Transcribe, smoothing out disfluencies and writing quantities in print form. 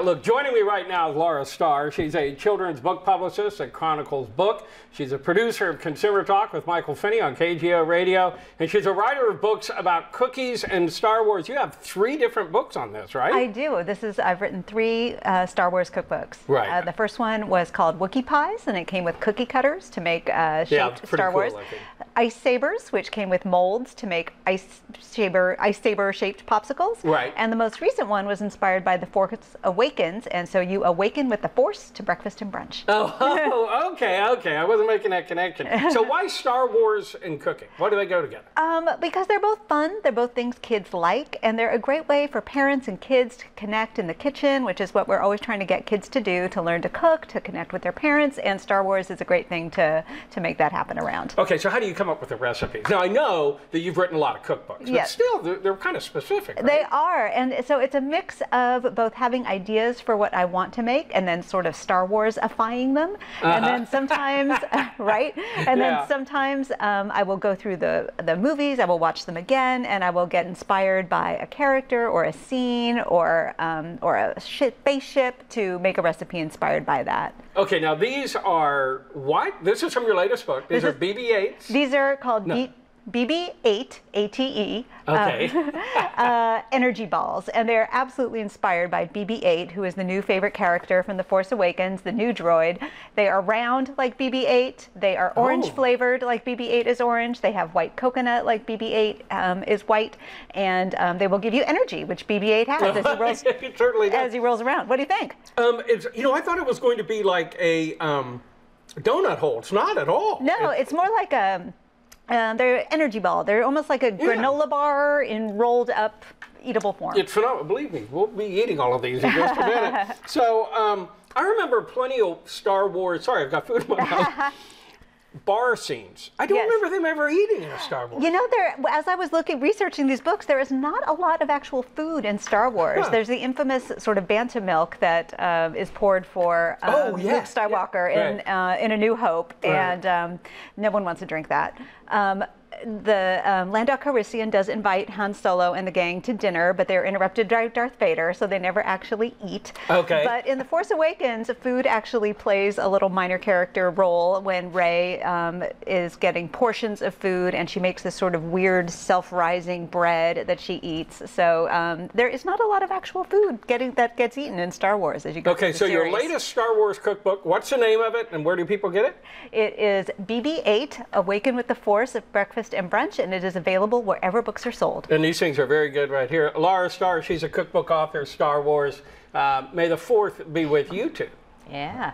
Look, joining me right now is Laura Starr. She's a children's book publicist at Chronicles Book. She's a producer of Consumer Talk with Michael Finney on KGO Radio. And she's a writer of books about cookies and Star Wars. You have 3 different books on this, right? I do. I've written 3 Star Wars cookbooks. Right. The first one was called Wookiee Pies, and it came with cookie cutters to make shaped Star Wars. Looking. Ice Sabers, which came with molds to make ice saber shaped popsicles. Right. And the most recent one was inspired by The Force Awakens, and so you awaken with the Force to breakfast and brunch. Oh, okay. I wasn't making that connection. So why Star Wars and cooking? Why do they go together? Because they're both fun, they're both things kids like, and they're a great way for parents and kids to connect in the kitchen, which is what we're always trying to get kids to do, to learn to cook, to connect with their parents, and Star Wars is a great thing to make that happen around. Okay, so how do you come up with the recipes? Now, I know that you've written a lot of cookbooks, but yes. Still, they're kind of specific, right? They are, and so it's a mix of both having ideas for what I want to make and then sort of Star Wars-ifying them, and then sometimes, right? And then sometimes I will go through the movies, I will watch them again, and I will get inspired by a character or a scene or a spaceship to make a recipe inspired by that. Okay, now these are what? This is from your latest book. These are BB-8s? These are called BB-8, ATE, energy balls, and they're absolutely inspired by BB-8, who is the new favorite character from The Force Awakens, the new droid. They are round like BB-8, they are orange flavored like BB-8 is orange, they have white coconut like BB-8 is white, and they will give you energy, which BB-8 has as he rolls around. What do you think? I thought it was going to be like a donut hole. It's not at all. No, it's more like a they're energy ball. They're almost like a granola bar in rolled up eatable form. It's phenomenal. Believe me, we'll be eating all of these in just a minute. So I remember plenty of Star Wars. Sorry, I've got food in my mouth. Bar scenes. I don't remember them ever eating in a Star Wars. You know, as I was researching these books, there is not a lot of actual food in Star Wars. There's the infamous sort of Banta milk that is poured for Luke Skywalker in A New Hope, and no one wants to drink that. The Lando Calrissian does invite Han Solo and the gang to dinner, but they're interrupted by Darth Vader, so they never actually eat. Okay. But in The Force Awakens, food actually plays a little minor character role when Rey is getting portions of food, and she makes this sort of weird self-rising bread that she eats. So there is not a lot of actual food that gets eaten in Star Wars as you go through the series. Your latest Star Wars cookbook, what's the name of it, and where do people get it? It is BB-8, Awaken with the Force of Breakfast and Brunch, and it is available wherever books are sold. And these things are very good right here. Laura Starr, she's a cookbook author, Star Wars. May the 4th be with you two. Yeah.